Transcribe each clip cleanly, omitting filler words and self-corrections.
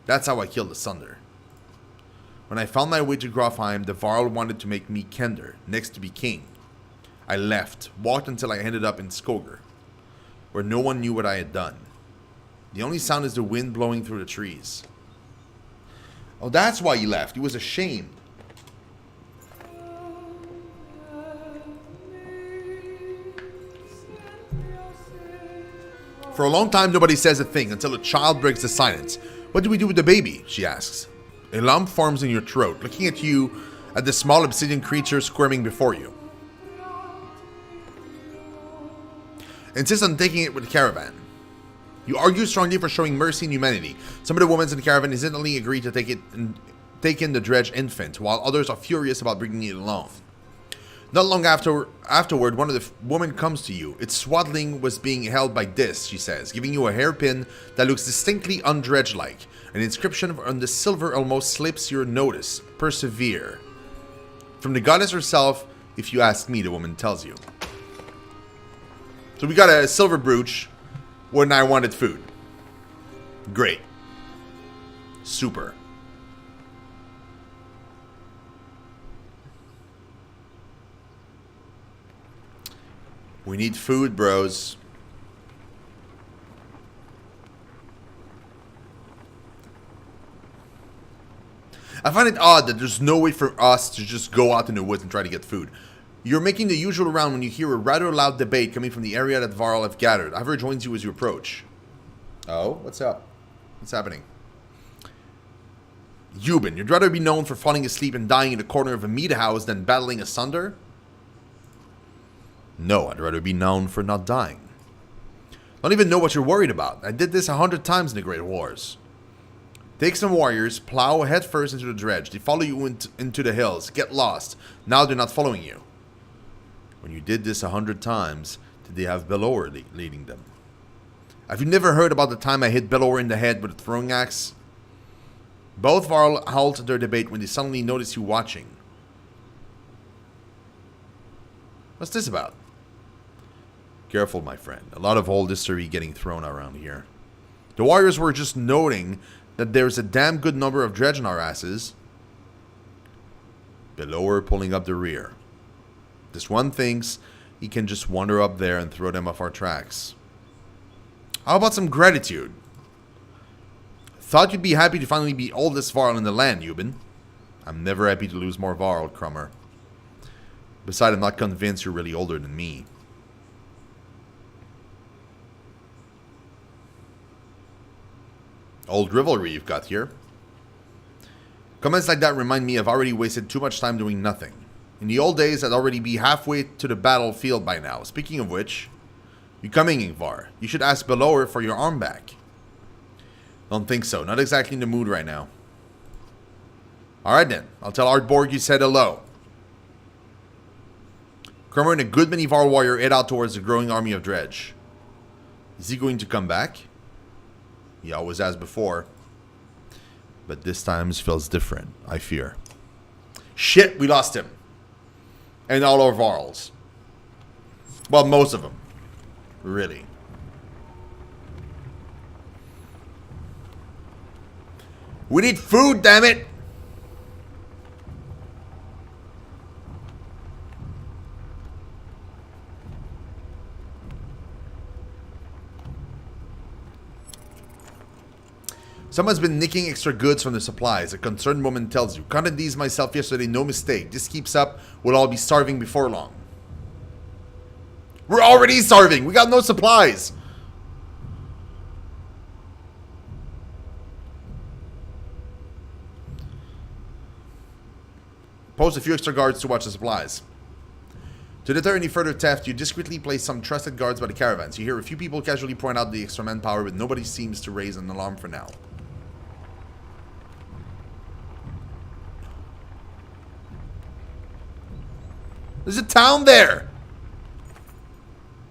That's how I killed the Sunder. When I found my way to Grofheim, the Varl wanted to make me Kender, next to be king. I left, walked until I ended up in Skoger, where no one knew what I had done. The only sound is the wind blowing through the trees. Oh, that's why he left. He was ashamed. For a long time, nobody says a thing until a child breaks the silence. What do we do with the baby? She asks. A lump forms in your throat, looking at you, at the small obsidian creature squirming before you. Insist on taking it with the caravan. You argue strongly for showing mercy and humanity. Some of the women in the caravan instantly agree to take in the dredge infant, while others are furious about bringing it along. Not long afterward, one of the women comes to you. Its swaddling was being held by this, she says, giving you a hairpin that looks distinctly undredge-like. An inscription on the silver almost slips your notice. Persevere. From the goddess herself, if you ask me, the woman tells you. So we got a silver brooch when I wanted food. Great. Super. We need food, bros. I find it odd that there's no way for us to just go out in the woods and try to get food. You're making the usual round when you hear a rather loud debate coming from the area that Varl have gathered. Ivor joins you as you approach. Oh, what's up? What's happening? Euban, you'd rather be known for falling asleep and dying in the corner of a meat house than battling a Sunder? No, I'd rather be known for not dying. Don't even know what you're worried about. I did this 100 times in the Great Wars. Take some warriors, plow headfirst into the dredge. They follow you into the hills, get lost. Now they're not following you. When you did this 100 times, did they have Belor leading them? Have you never heard about the time I hit Belor in the head with a throwing axe? Both Varl halt their debate when they suddenly notice you watching. What's this about? Careful, my friend. A lot of old history getting thrown around here. The warriors were just noting that there's a damn good number of dredge on our asses. Belor pulling up the rear. This one thinks he can just wander up there and throw them off our tracks. How about some gratitude? Thought you'd be happy to finally be oldest Varl in the land, Euban. I'm never happy to lose more Varl, Crummer. Besides, I'm not convinced you're really older than me. Old rivalry you've got here. Comments like that remind me I've already wasted too much time doing nothing. In the old days, I'd already be halfway to the battlefield by now. Speaking of which, you coming, Ingvar? You should ask Belor for your arm back. Don't think so. Not exactly in the mood right now. Alright then. I'll tell Ardborg you said hello. Crummer and a good many Varl warrior head out towards the growing army of Dredge. Is he going to come back? He always has before. But this time feels different, I fear. Shit, we lost him. And all our Varls. Well, most of them. Really. We need food, damn it! Someone's been nicking extra goods from the supplies. A concerned woman tells you. Counted these myself yesterday, no mistake. This keeps up, we'll all be starving before long. We're already starving! We got no supplies! Post a few extra guards to watch the supplies. To deter any further theft, you discreetly place some trusted guards by the caravans. You hear a few people casually point out the extra manpower, but nobody seems to raise an alarm for now. There's a town there!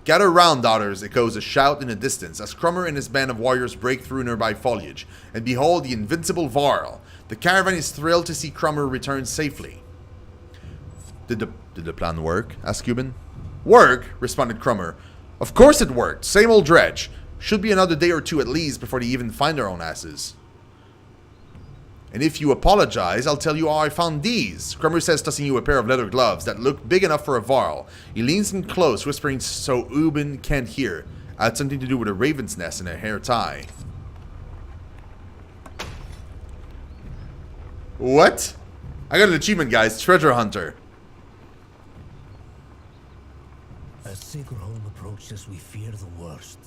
Gather round, daughters, echoes a shout in the distance as Crummer and his band of warriors break through nearby foliage. And behold, the invincible Varl. The caravan is thrilled to see Crummer return safely. Did the plan work? Asked Euban. Work? Responded Crummer. Of course it worked. Same old dredge. Should be another day or two at least before they even find their own asses. And if you apologize, I'll tell you how I found these. Krummer says, tossing you a pair of leather gloves that look big enough for a varl. He leans in close, whispering so Ubin can't hear. I had something to do with a raven's nest and a hair tie. What? I got an achievement, guys. Treasure Hunter. As Sigurholm approaches, we fear the worst.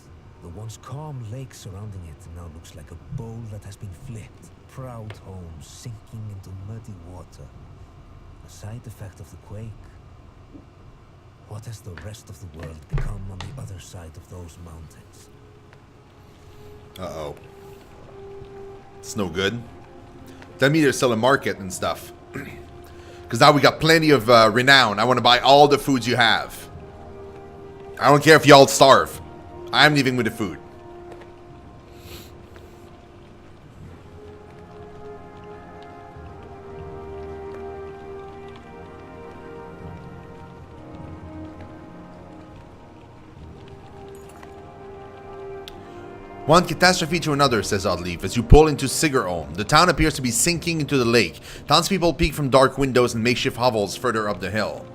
The once calm lake surrounding it now looks like a bowl that has been flipped. Proud home sinking into muddy water. A side effect of the quake. What has the rest of the world become on the other side of those mountains? Uh-oh. It's no good. Tell me there's still a market and stuff. Because now we got plenty of renown. I want to buy all the foods you have. I don't care if y'all starve. I'm leaving with the food. One catastrophe to another, says Oddleaf, as you pull into Sigurholm. The town appears to be sinking into the lake. Townspeople peek from dark windows and makeshift hovels further up the hill.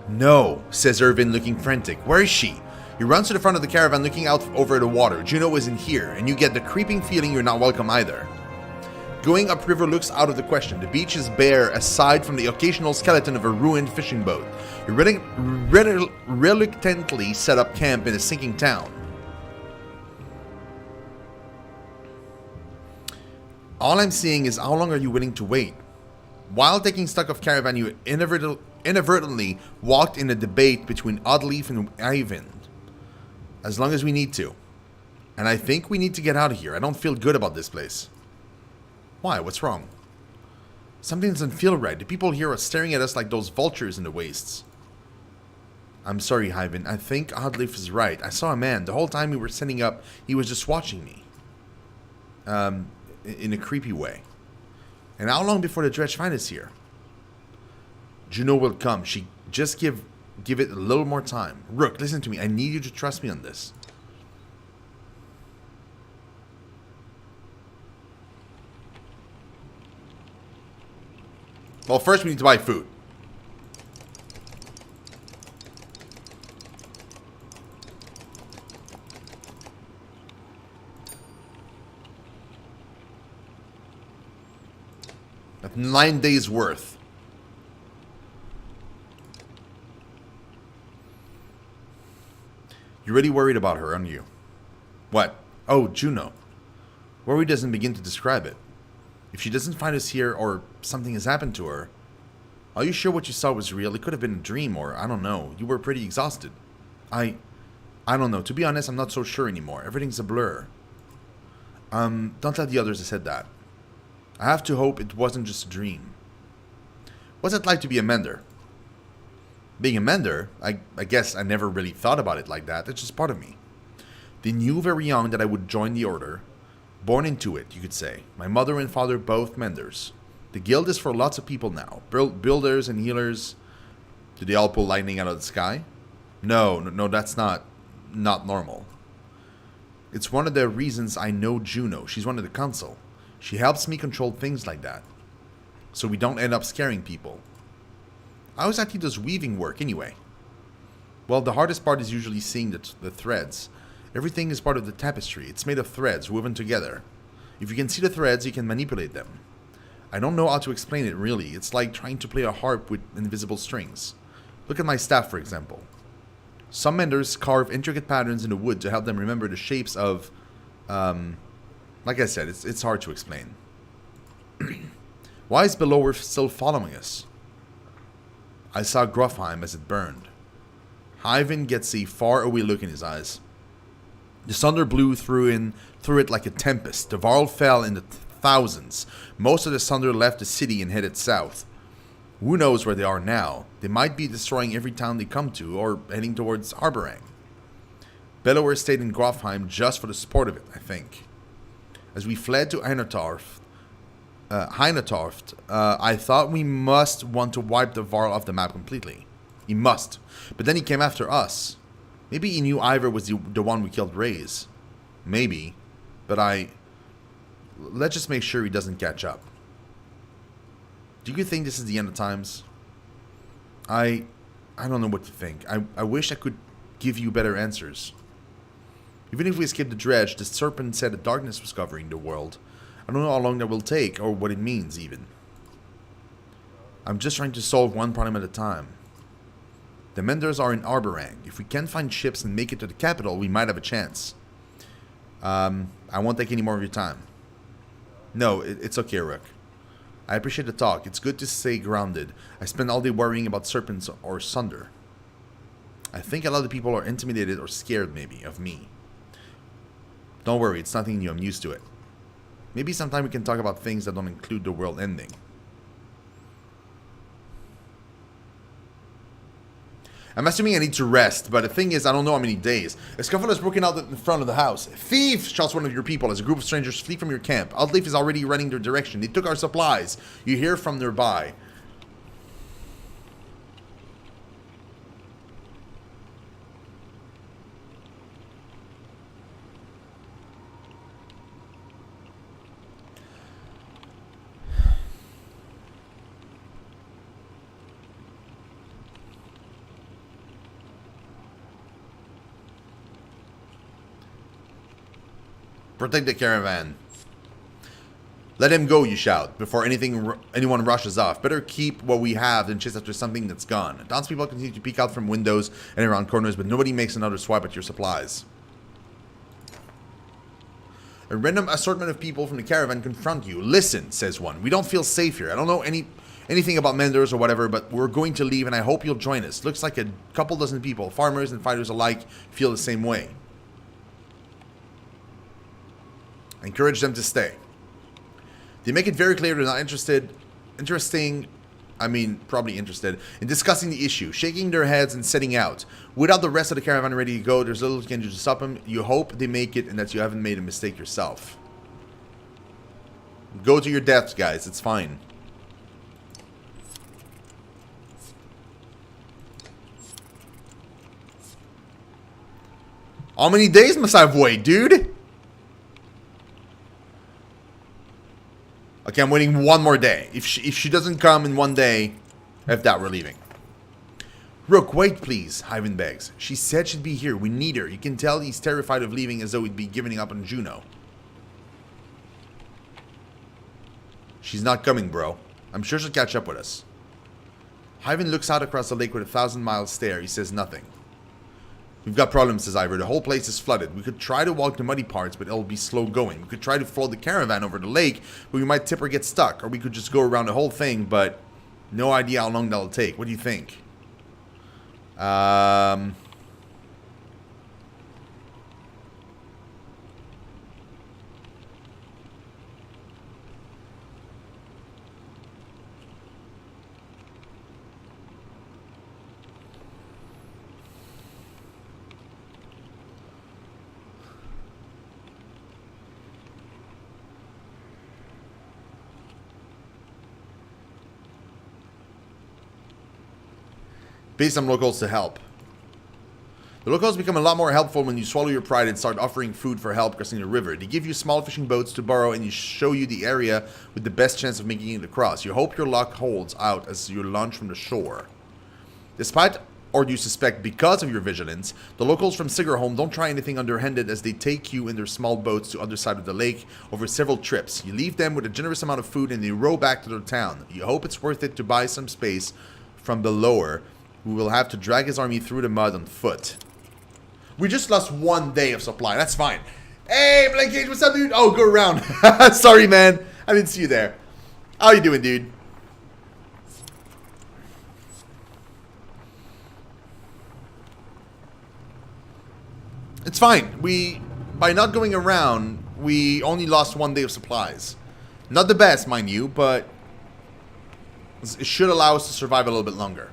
No, says Irvin, looking frantic. Where is she? He runs to the front of the caravan, looking out over the water. Juno isn't here, and you get the creeping feeling you're not welcome either. Going upriver looks out of the question. The beach is bare, aside from the occasional skeleton of a ruined fishing boat. You reluctantly set up camp in a sinking town. All I'm seeing is how long are you willing to wait? While taking stock of caravan, you inadvertently walked in a debate between Oddleaf and Ivan. As long as we need to. And I think we need to get out of here. I don't feel good about this place. Why? What's wrong? Something doesn't feel right. The people here are staring at us like those vultures in the wastes. I'm sorry, Ivan. I think Oddleaf is right. I saw a man. The whole time we were setting up, he was just watching me. In a creepy way. And how long before the dredge find us here? Juno will come. She just give it a little more time. Rook, listen to me. I need you to trust me on this. Well, first we need to buy food. That's 9 days worth. You're really worried about her, aren't you? What? Oh, Juno. Worry doesn't begin to describe it. If she doesn't find us here or something has happened to her, are you sure what you saw was real? It could have been a dream or, I don't know, you were pretty exhausted. I don't know. To be honest, I'm not so sure anymore. Everything's a blur. Don't tell the others I said that. I have to hope it wasn't just a dream. What's it like to be a mender? Being a mender, I guess I never really thought about it like that. It's just part of me. They knew very young that I would join the order. Born into it, you could say. My mother and father both menders. The guild is for lots of people now. Builders and healers. Do they all pull lightning out of the sky? No, that's not normal. It's one of the reasons I know Juno. She's one of the council. She helps me control things like that. So we don't end up scaring people. How exactly does weaving work anyway? Well, the hardest part is usually seeing the threads. Everything is part of the tapestry. It's made of threads woven together. If you can see the threads, you can manipulate them. I don't know how to explain it really. It's like trying to play a harp with invisible strings. Look at my staff, for example. Some menders carve intricate patterns in the wood to help them remember the shapes of... like I said, it's hard to explain. Why is Bellower still following us? I saw Grofheim as it burned. Ivan gets a far-away look in his eyes. The thunder blew through it like a tempest. The Varl fell in the thousands. Most of the thunder left the city and headed south. Who knows where they are now? They might be destroying every town they come to, or heading towards Arborang. Bellower stayed in Grofheim just for the sport of it, I think. As we fled to Heinotorft, I thought we must want to wipe the Varl off the map completely. He must. But then he came after us. Maybe he knew Ivor was the one we killed Raze. Maybe. But let's just make sure he doesn't catch up. Do you think this is the end of times? I don't know what to think. I wish I could give you better answers. Even if we escape the dredge, the serpent said that darkness was covering the world. I don't know how long that will take, or what it means, even. I'm just trying to solve one problem at a time. The Menders are in Arborang. If we can find ships and make it to the capital, we might have a chance. I won't take any more of your time. No, it's okay, Rook. I appreciate the talk. It's good to stay grounded. I spend all day worrying about serpents or Sunder. I think a lot of people are intimidated or scared, maybe, of me. Don't worry, it's nothing new. I'm used to it. Maybe sometime we can talk about things that don't include the world ending. I'm assuming I need to rest, but the thing is, I don't know how many days. A scuffle has broken out in front of the house. Thief! Shouts one of your people as a group of strangers flee from your camp. Outleaf is already running their direction. They took our supplies. You hear from nearby. Protect the caravan. Let him go, you shout, before anyone rushes off. Better keep what we have than chase after something that's gone. Townspeople continue to peek out from windows and around corners, but nobody makes another swipe at your supplies. A random assortment of people from the caravan confront you. Listen, says one. We don't feel safe here. I don't know anything about Menders or whatever, but we're going to leave and I hope you'll join us. Looks like a couple dozen people, farmers and fighters alike, feel the same way. Encourage them to stay. They make it very clear they're not probably interested in discussing the issue, shaking their heads and setting out. Without the rest of the caravan ready to go, there's little you can do to stop them. You hope they make it and that you haven't made a mistake yourself. Go to your deaths, guys. It's fine. How many days must I wait, dude? Okay, I'm waiting one more day. If she doesn't come in one day, if that, we're leaving. Rook, wait please, Ivan begs. She said she'd be here. We need her. You can tell he's terrified of leaving as though he'd be giving up on Juno. She's not coming, bro. I'm sure she'll catch up with us. Ivan looks out across the lake with a 1,000-mile stare. He says nothing. We've got problems, says Ivor. The whole place is flooded. We could try to walk the muddy parts, but it'll be slow going. We could try to float the caravan over the lake, but we might tip or get stuck. Or we could just go around the whole thing, but no idea how long that'll take. What do you think? Pay some locals to help. The locals become a lot more helpful when you swallow your pride and start offering food for help crossing the river. They give you small fishing boats to borrow and you show you the area with the best chance of making it across. You hope your luck holds out as you launch from the shore. Despite, or you suspect because of your vigilance, the locals from Sigerholm don't try anything underhanded as they take you in their small boats to the other side of the lake over several trips. You leave them with a generous amount of food and they row back to their town. You hope it's worth it to buy some space from the lower, who will have to drag his army through the mud on foot. We just lost 1 day of supply. That's fine. Hey, Blank Cage, what's up, dude? Oh, go around. Sorry, man. I didn't see you there. How you doing, dude? It's fine. By not going around, we only lost 1 day of supplies. Not the best, mind you, but it should allow us to survive a little bit longer.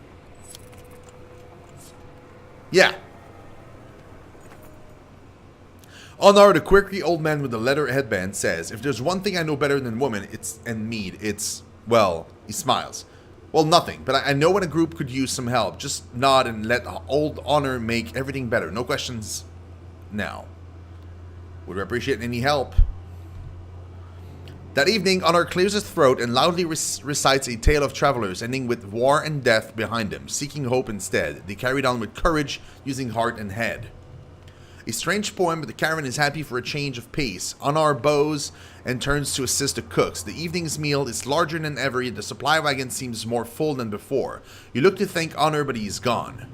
Yeah. Honor, the quirky old man with the leather headband, says, if there's one thing I know better than women, and mead, well, he smiles. Well, nothing, but I know when a group could use some help. Just nod and let old Honor make everything better. No questions now. Would appreciate any help. That evening, Honor clears his throat and loudly recites a tale of travelers, ending with war and death behind them, seeking hope instead. They carried on with courage, using heart and head. A strange poem, but the caravan is happy for a change of pace. Honor bows and turns to assist the cooks. The evening's meal is larger than ever, yet the supply wagon seems more full than before. You look to thank Honor, but he's gone.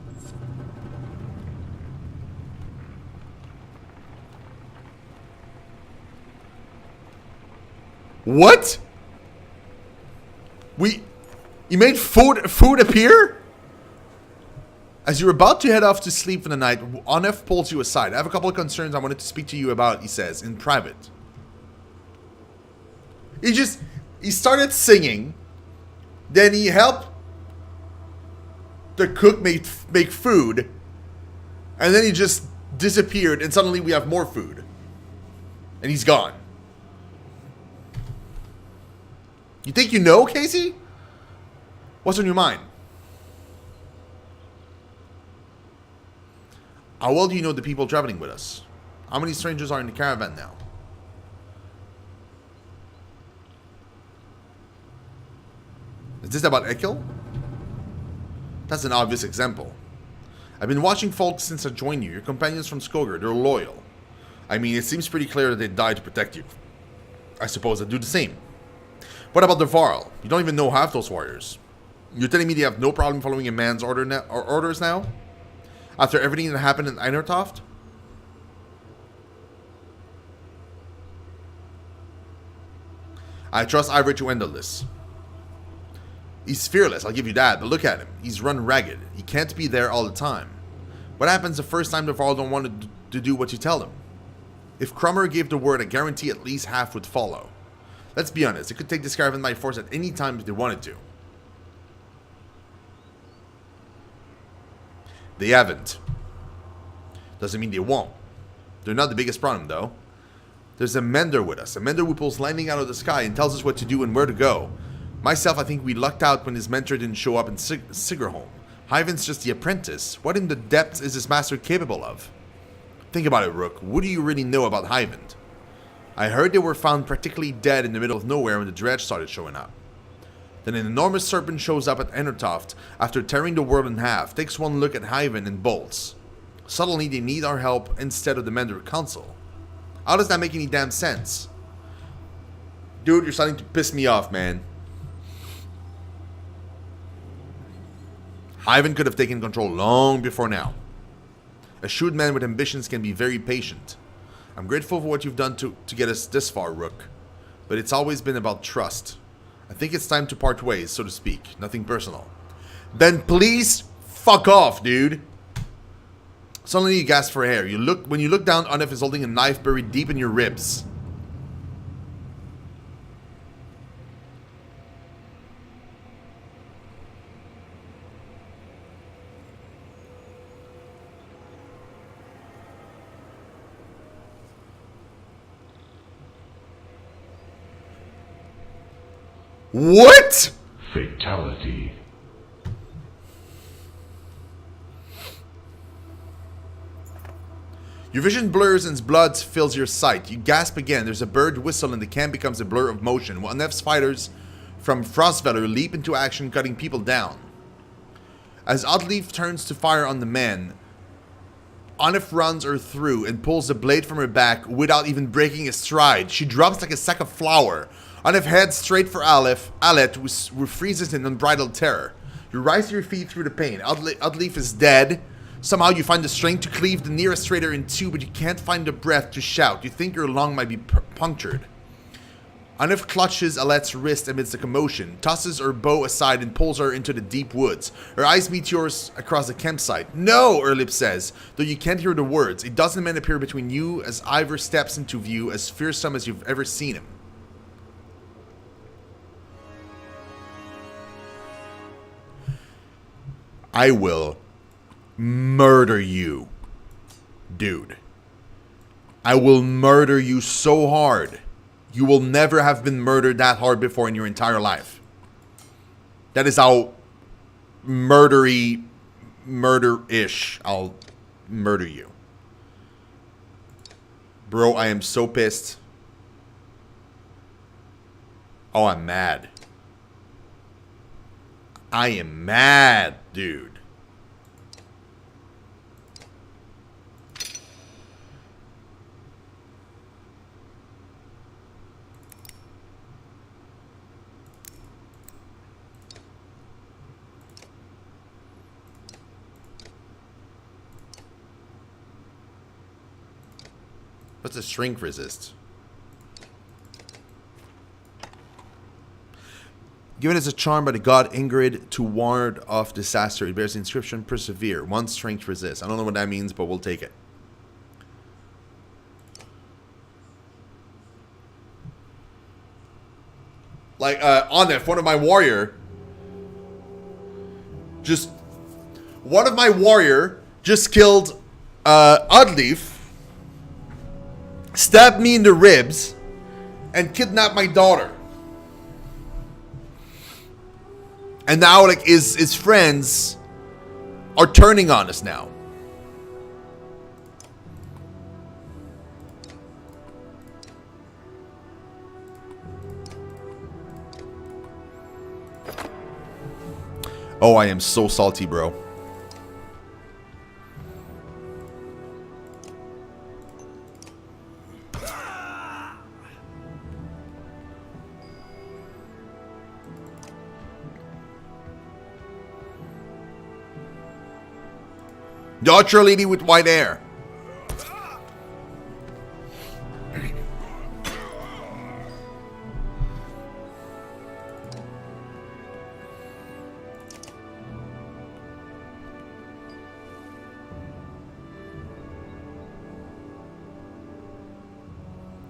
What? You made food appear? As you're about to head off to sleep for the night, Onef pulls you aside. I have a couple of concerns I wanted to speak to you about, he says, in private. He started singing. Then he helped the cook make food. And then he just disappeared, and suddenly we have more food. And he's gone. You think you know, Casey? What's on your mind? How well do you know the people traveling with us? How many strangers are in the caravan now? Is this about Ekil? That's an obvious example. I've been watching folks since I joined you. Your companions from Skoger, they're loyal. I mean, it seems pretty clear that they died to protect you. I suppose I'd do the same. What about the Varl? You don't even know half those warriors. You're telling me they have no problem following a man's orders now? After everything that happened in Einertoft? I trust Ivor to handle this. He's fearless, I'll give you that, but look at him. He's run ragged. He can't be there all the time. What happens the first time the Varl don't want to do what you tell them? If Crummer gave the word, I guarantee at least half would follow. Let's be honest, they could take this caravan by force at any time if they wanted to. They haven't. Doesn't mean they won't. They're not the biggest problem, though. There's a mender with us. A mender who pulls lightning out of the sky and tells us what to do and where to go. Myself, I think we lucked out when his mentor didn't show up in Sigerholm. Hyven's just the apprentice. What in the depths is his master capable of? Think about it, Rook. What do you really know about Hyven? I heard they were found practically dead in the middle of nowhere when the dredge started showing up. Then an enormous serpent shows up at Enertoft after tearing the world in half, takes one look at Hyven and bolts. Suddenly they need our help instead of the Mender Council. How does that make any damn sense? Dude, you're starting to piss me off, man. Hyven could have taken control long before now. A shrewd man with ambitions can be very patient. I'm grateful for what you've done to get us this far, Rook. But it's always been about trust. I think it's time to part ways, so to speak. Nothing personal. Then please fuck off, dude. Suddenly you gasp for air. When you look down, Onef is holding a knife buried deep in your ribs. What? Fatality. Your vision blurs and blood fills your sight. You gasp again. There's a bird whistle and the camp becomes a blur of motion. While Nef's fighters from Frostvalor leap into action, cutting people down. As Oddleaf turns to fire on the man, Onef runs her through and pulls the blade from her back without even breaking a stride. She drops like a sack of flour. Onef heads straight for Alet, who freezes in unbridled terror. You rise to your feet through the pain. Oddleaf is dead. Somehow you find the strength to cleave the nearest traitor in two, but you can't find the breath to shout. You think your lung might be punctured. Onef clutches Alet's wrist amidst the commotion, tosses her bow aside and pulls her into the deep woods. Her eyes meet yours across the campsite. No, Erlip says, though you can't hear the words. A dozen men appear between you as Ivor steps into view, as fearsome as you've ever seen him. I will murder you, dude. I will murder you so hard. You will never have been murdered that hard before in your entire life. That is how murder-ish I'll murder you. Bro, I am so pissed. Oh, I'm mad. I am mad, dude. What's a shrink resist? Given as a charm by the god Ingrid to ward off disaster, it bears the inscription Persevere. One strength resist. I don't know what that means, but we'll take it. Like, on it, one of my warrior just killed Oddleaf, stabbed me in the ribs, and kidnapped my daughter. And now, like, his friends are turning on us now. Oh, I am so salty, bro. The archer lady with white hair.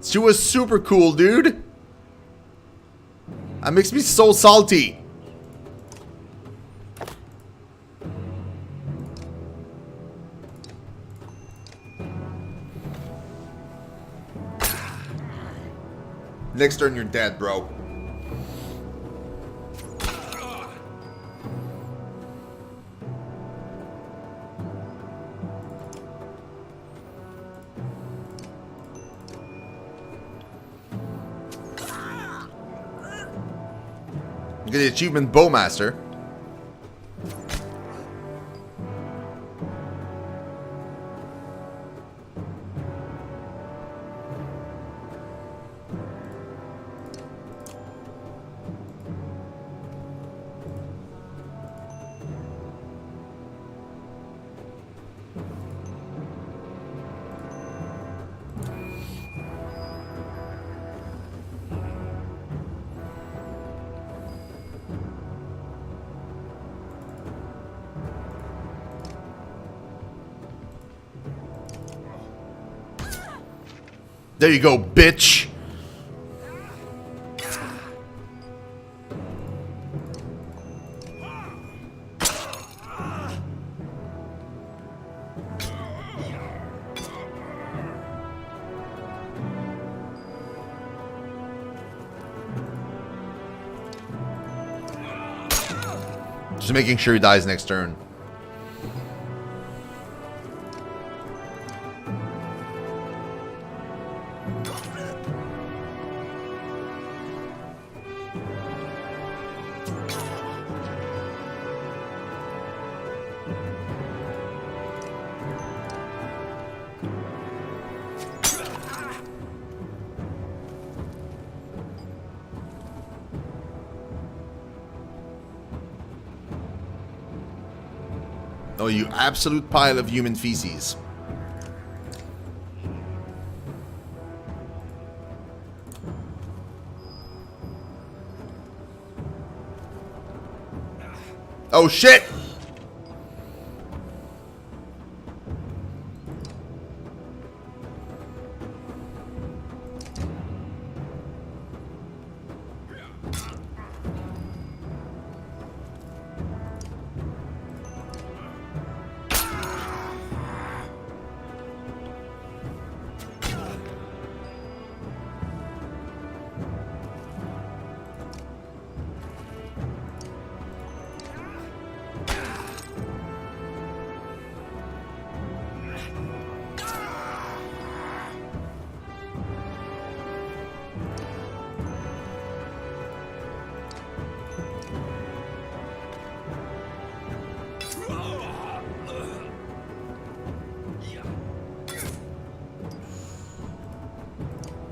She was super cool, dude. That makes me so salty. Next turn, you're dead, bro. You get the achievement Bowmaster. There you go, bitch. Just making sure he dies next turn. Oh, you absolute pile of human feces. Oh, shit!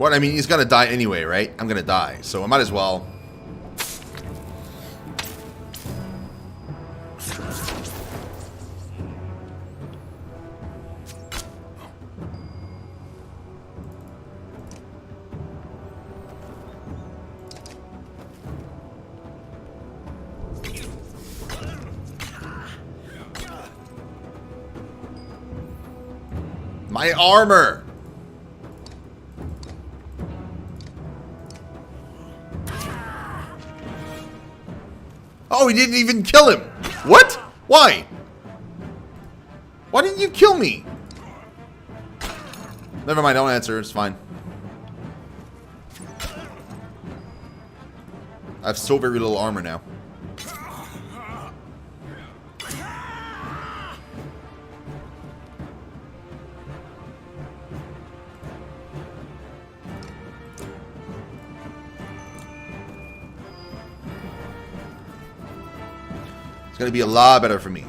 What? I mean, he's gonna die anyway, right? I'm gonna die, so I might as well. My armor! Oh, he didn't even kill him! What? Why? Why didn't you kill me? Never mind, don't answer, it's fine. I have so very little armor now. It's gonna be a lot better for me.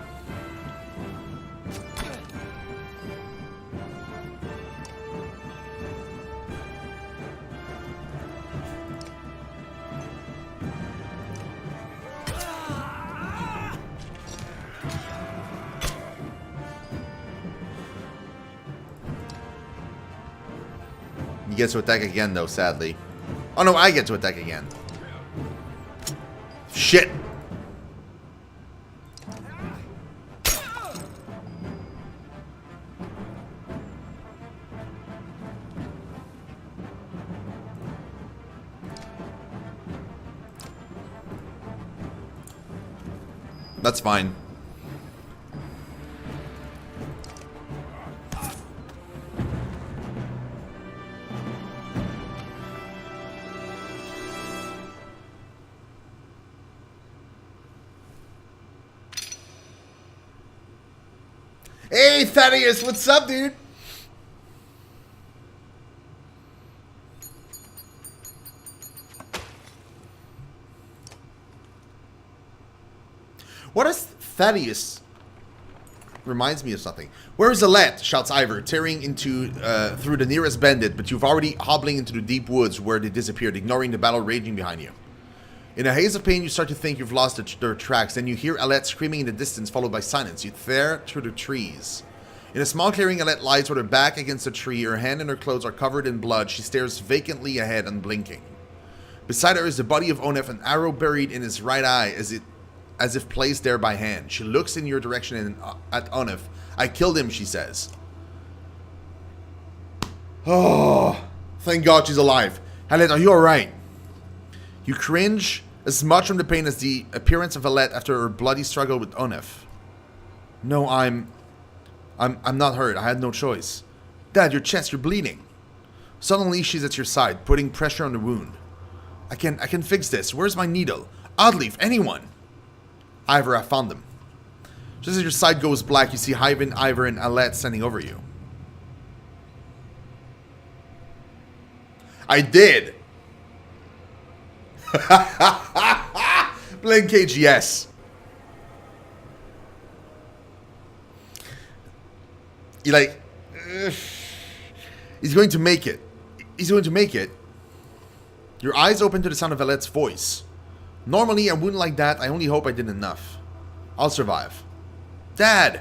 He gets to attack again, though, sadly. Oh, no, I get to attack again. Shit! That's fine. Hey, Thaddeus, what's up, dude? What is Thaddeus? Reminds me of something. Where is Alette? Shouts Ivor, tearing into through the nearest bandit, but you've already hobbling into the deep woods where they disappeared, ignoring the battle raging behind you. In a haze of pain, you start to think you've lost their tracks. Then you hear Alette screaming in the distance, followed by silence. You stare through the trees. In a small clearing, Alette lies with her back against a tree. Her hand and her clothes are covered in blood. She stares vacantly ahead, unblinking. Beside her is the body of Onef, an arrow buried in his right eye, as if placed there by hand. She looks in your direction and at Onef. I killed him, she says. Oh, thank God she's alive. Alette, are you alright? You cringe as much from the pain as the appearance of Alette after her bloody struggle with Onef. No, I'm not hurt. I had no choice. Dad, your chest, you're bleeding. Suddenly, she's at your side, putting pressure on the wound. I can fix this. Where's my needle? Oddleaf, anyone? Ivor, I found them. Just as your side goes black, you see Hyven, Ivor, and Alette standing over you. I did! Blame Cage, yes. You're like, he's going to make it. He's going to make it. Your eyes open to the sound of Alette's voice. Normally, a wound like that, I only hope I did enough. I'll survive. Dad!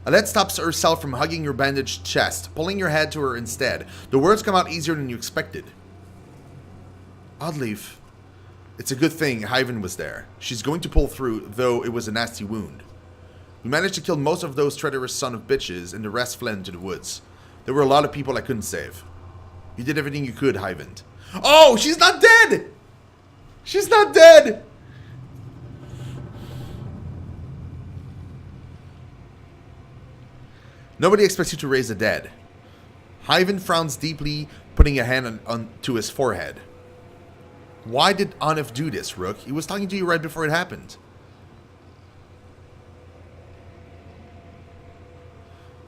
Alette stops herself from hugging your bandaged chest, pulling your head to her instead. The words come out easier than you expected. Oddleaf. It's a good thing Hyven was there. She's going to pull through, though it was a nasty wound. We managed to kill most of those traitorous son of bitches, and the rest fled into the woods. There were a lot of people I couldn't save. You did everything you could, Hyven. Oh, she's not dead! She's not dead! Nobody expects you to raise the dead. Hyven frowns deeply, putting a hand to his forehead. Why did Onef do this, Rook? He was talking to you right before it happened.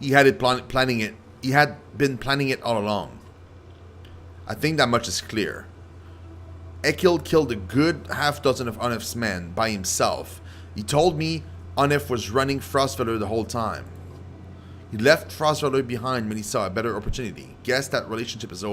He had planning it. He had been planning it all along. I think that much is clear. Ekil killed a good half-dozen of Onef's men by himself. He told me Onef was running Frostfeller the whole time. He left Frostfeller behind when he saw a better opportunity. Guess that relationship is over.